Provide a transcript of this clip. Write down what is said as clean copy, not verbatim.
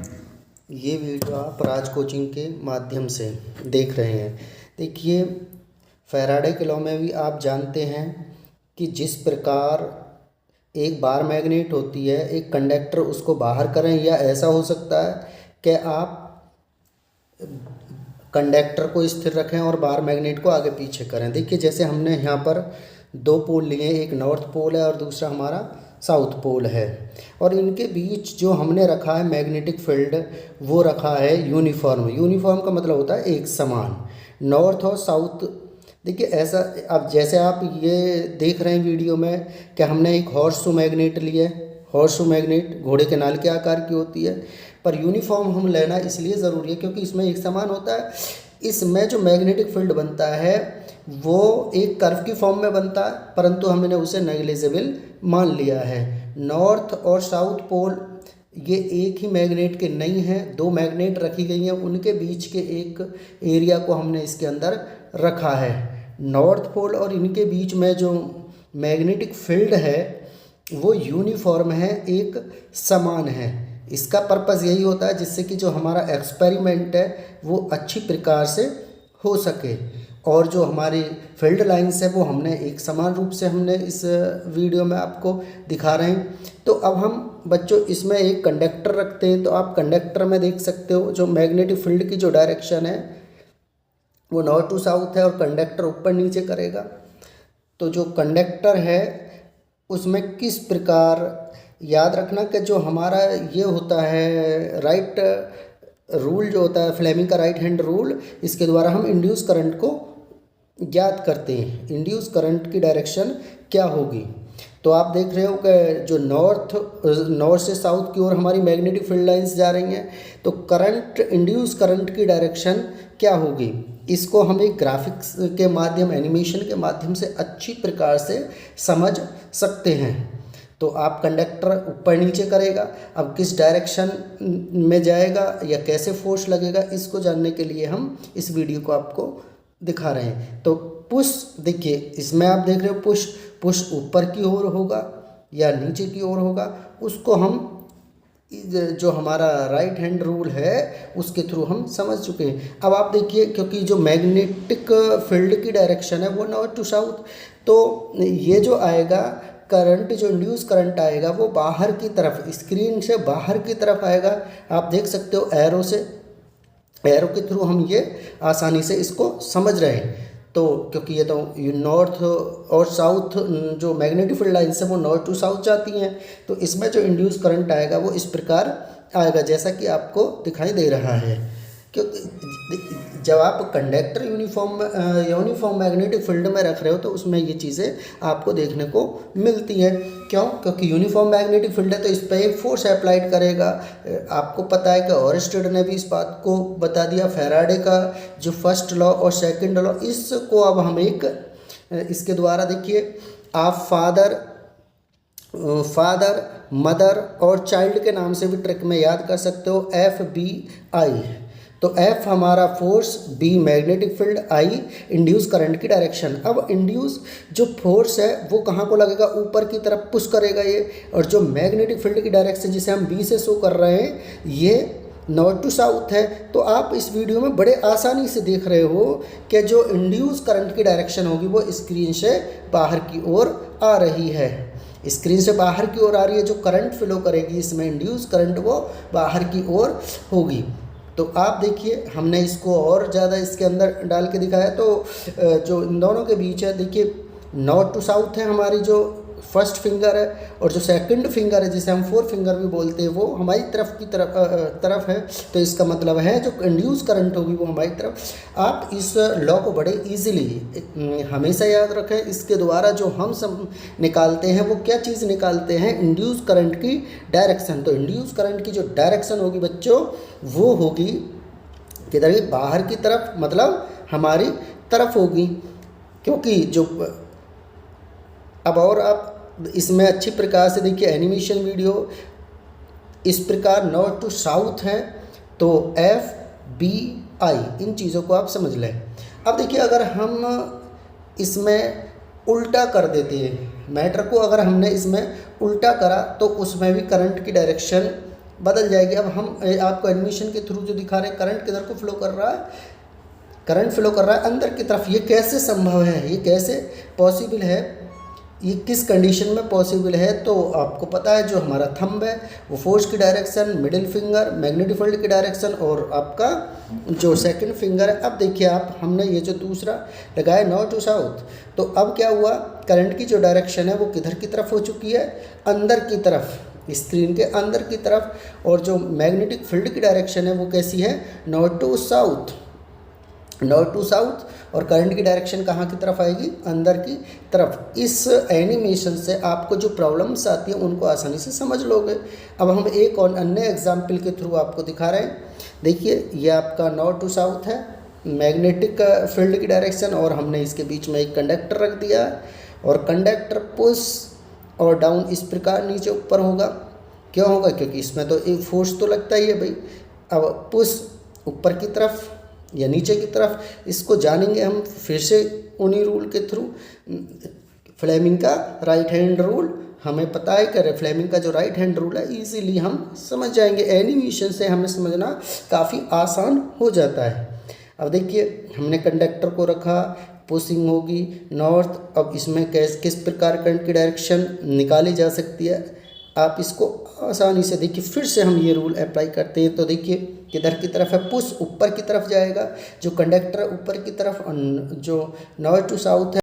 ये वीडियो आप राज कोचिंग के माध्यम से देख रहे हैं। देखिए, फैराडे के लॉ में भी आप जानते हैं कि जिस प्रकार एक बार मैग्नेट होती है, एक कंडक्टर उसको बाहर करें, या ऐसा हो सकता है कि आप कंडक्टर को स्थिर रखें और बार मैग्नेट को आगे पीछे करें। देखिए, जैसे हमने यहाँ पर दो पोल लिए, एक नॉर्थ पोल है और दूसरा हमारा साउथ पोल है, और इनके बीच जो हमने रखा है मैग्नेटिक फील्ड वो रखा है यूनिफॉर्म। यूनिफॉर्म का मतलब होता है एक समान, नॉर्थ और साउथ। देखिए, ऐसा अब जैसे आप ये देख रहे हैं वीडियो में कि हमने एक हॉर्स शू मैग्नेट लिया है। हॉर्स शू मैग्नेट घोड़े के नाल के आकार की होती है, पर यूनिफॉर्म हम लेना इसलिए ज़रूरी है क्योंकि इसमें एक समान होता है। इसमें जो मैग्नेटिक फील्ड बनता है वो एक कर्व की फॉर्म में बनता है, परंतु हमने उसे नेग्लिजिबल मान लिया है। नॉर्थ और साउथ पोल ये एक ही मैग्नेट के नहीं हैं, दो मैग्नेट रखी गई हैं, उनके बीच के एक एरिया को हमने इसके अंदर रखा है। नॉर्थ पोल और इनके बीच में जो मैग्नेटिक फील्ड है वो यूनिफॉर्म है, एक समान है। इसका पर्पज़ यही होता है जिससे कि जो हमारा एक्सपेरिमेंट है वो अच्छी प्रकार से हो सके, और जो हमारी फील्ड लाइंस है वो हमने एक समान रूप से हमने इस वीडियो में आपको दिखा रहे हैं। तो अब हम बच्चों इसमें एक कंडक्टर रखते हैं, तो आप कंडक्टर में देख सकते हो जो मैग्नेटिक फील्ड की जो डायरेक्शन है वो नॉर्थ टू साउथ है और कंडक्टर ऊपर नीचे करेगा। तो जो कंडक्टर है उसमें किस प्रकार, याद रखना कि जो हमारा ये होता है राइट रूल जो होता है फ्लेमिंग का राइट हैंड रूल, इसके द्वारा हम इंड्यूस करंट को ज्ञात करते हैं। इंड्यूस करंट की डायरेक्शन क्या होगी, तो आप देख रहे हो कि जो नॉर्थ से साउथ की ओर हमारी मैग्नेटिक फील्ड लाइंस जा रही हैं, तो करंट, इंड्यूस करंट की डायरेक्शन क्या होगी, इसको हम एक ग्राफिक्स के माध्यम, एनिमेशन के माध्यम से अच्छी प्रकार से समझ सकते हैं। तो आप कंडक्टर ऊपर नीचे करेगा, अब किस डायरेक्शन में जाएगा या कैसे फोर्स लगेगा, इसको जानने के लिए हम इस वीडियो को आपको दिखा रहे हैं। तो पुश, देखिए इसमें आप देख रहे हो पुश ऊपर की ओर होगा या नीचे की ओर होगा, उसको हम जो हमारा राइट हैंड रूल है उसके थ्रू हम समझ चुके हैं। अब आप देखिए, क्योंकि जो मैग्नेटिक फील्ड की डायरेक्शन है वो नॉर्थ टू साउथ, तो ये जो आएगा करंट, जो इंड्यूस करंट आएगा वो बाहर की तरफ, स्क्रीन से बाहर की तरफ आएगा। आप देख सकते हो एरो से, एरो के थ्रू हम ये आसानी से इसको समझ रहे हैं। तो क्योंकि ये तो नॉर्थ और साउथ जो मैग्नेटिक फील्ड लाइन्स है वो नॉर्थ टू साउथ जाती हैं, तो इसमें जो इंड्यूस करंट आएगा वो इस प्रकार आएगा जैसा कि आपको दिखाई दे रहा है। क्योंकि जब आप कंडक्टर यूनिफॉर्म मैग्नेटिक फील्ड में रख रहे हो तो उसमें ये चीज़ें आपको देखने को मिलती हैं। क्यों? क्योंकि यूनिफॉर्म मैग्नेटिक फील्ड है तो इस पर एक फोर्स अप्लाइड करेगा। आपको पता है कि ऑरस्टेड ने भी इस बात को बता दिया, फैराडे का जो फर्स्ट लॉ और सेकंड लॉ, इसको अब हम एक इसके द्वारा देखिए, आप फादर, मदर और चाइल्ड के नाम से भी ट्रिक में याद कर सकते हो, FBI। तो F हमारा force, B magnetic field, I induce current की डायरेक्शन। अब इंड्यूस जो फोर्स है वो कहाँ को लगेगा, ऊपर की तरफ पुश करेगा ये, और जो मैग्नेटिक फील्ड की डायरेक्शन जिसे हम B से शो कर रहे हैं ये नॉर्थ टू साउथ है। तो आप इस वीडियो में बड़े आसानी से देख रहे हो कि जो इंड्यूस करंट की डायरेक्शन होगी वो स्क्रीन से बाहर की ओर आ रही है, स्क्रीन से बाहर की ओर आ रही है। जो करंट फ्लो करेगी इसमें इंड्यूस करंट वो बाहर की ओर होगी। तो आप देखिए, हमने इसको और ज़्यादा इसके अंदर डाल के दिखाया। तो जो इन दोनों के बीच है, देखिए नॉर्थ टू साउथ है हमारी जो फर्स्ट फिंगर है, और जो सेकंड फिंगर है जिसे हम फोर फिंगर भी बोलते हैं वो हमारी तरफ की तरफ है। तो इसका मतलब है जो इंड्यूस करंट होगी वो हमारी तरफ। आप इस लॉ को बड़े इजीली हमेशा याद रखें, इसके द्वारा जो हम सब निकालते हैं वो क्या चीज़ निकालते हैं, इंड्यूस करंट की डायरेक्शन। तो इंड्यूस करंट की जो डायरेक्शन होगी बच्चों वो होगी किधर, बाहर की तरफ, मतलब हमारी तरफ होगी। क्योंकि जो अब और आप इसमें अच्छी प्रकार से देखिए एनिमेशन वीडियो, इस प्रकार नॉर्थ टू साउथ है तो FBI, इन चीज़ों को आप समझ लें। अब देखिए, अगर हम इसमें उल्टा कर देते हैं मैटर को, अगर हमने इसमें उल्टा करा तो उसमें भी करंट की डायरेक्शन बदल जाएगी। अब हम आपको एनिमेशन के थ्रू जो दिखा रहे हैं, करंट किधर को फ्लो कर रहा है, करंट फ्लो कर रहा है अंदर की तरफ। ये कैसे संभव है, ये कैसे पॉसिबल है, ये किस कंडीशन में पॉसिबल है? तो आपको पता है जो हमारा थंब है वो फोर्स की direction, middle finger magnetic field की डायरेक्शन, और आपका जो सेकंड फिंगर है। अब देखिए आप, हमने ये जो दूसरा लगाया नॉर्थ टू साउथ, तो अब क्या हुआ, करंट की जो डायरेक्शन है वो किधर की तरफ हो चुकी है, अंदर की तरफ, स्क्रीन के अंदर की तरफ। और जो मैग्नेटिक फील्ड की डायरेक्शन है वो कैसी है, north to south, north to south. और करंट की डायरेक्शन कहाँ की तरफ आएगी, अंदर की तरफ। इस एनिमेशन से आपको जो प्रॉब्लम्स आती हैं उनको आसानी से समझ लोगे। अब हम एक और अन्य एग्जाम्पल के थ्रू आपको दिखा रहे हैं। देखिए ये आपका नॉर्थ टू साउथ है, मैग्नेटिक फील्ड की डायरेक्शन, और हमने इसके बीच में एक कंडक्टर रख दिया है, और कंडक्टर पुश और डाउन इस प्रकार नीचे ऊपर होगा। क्यों होगा, क्योंकि इसमें तो एक फोर्स तो लगता ही है भाई। अब पुश ऊपर की तरफ या नीचे की तरफ, इसको जानेंगे हम फिर से उन्हीं रूल के थ्रू। फ्लेमिंग का राइट हैंड रूल हमें पता है कि फ्लेमिंग का जो राइट हैंड रूल है इजीली हम समझ जाएंगे। एनिमेशन से हमें समझना काफ़ी आसान हो जाता है। अब देखिए हमने कंडक्टर को रखा, पुशिंग होगी नॉर्थ। अब इसमें किस प्रकार करंट की डायरेक्शन निकाली जा सकती है, आप इसको आसानी से देखिए। फिर से हम ये रूल अप्लाई करते हैं, तो देखिए किधर की तरफ है, पुश ऊपर की तरफ जाएगा, जो कंडक्टर ऊपर की तरफ, जो नॉर्थ टू साउथ है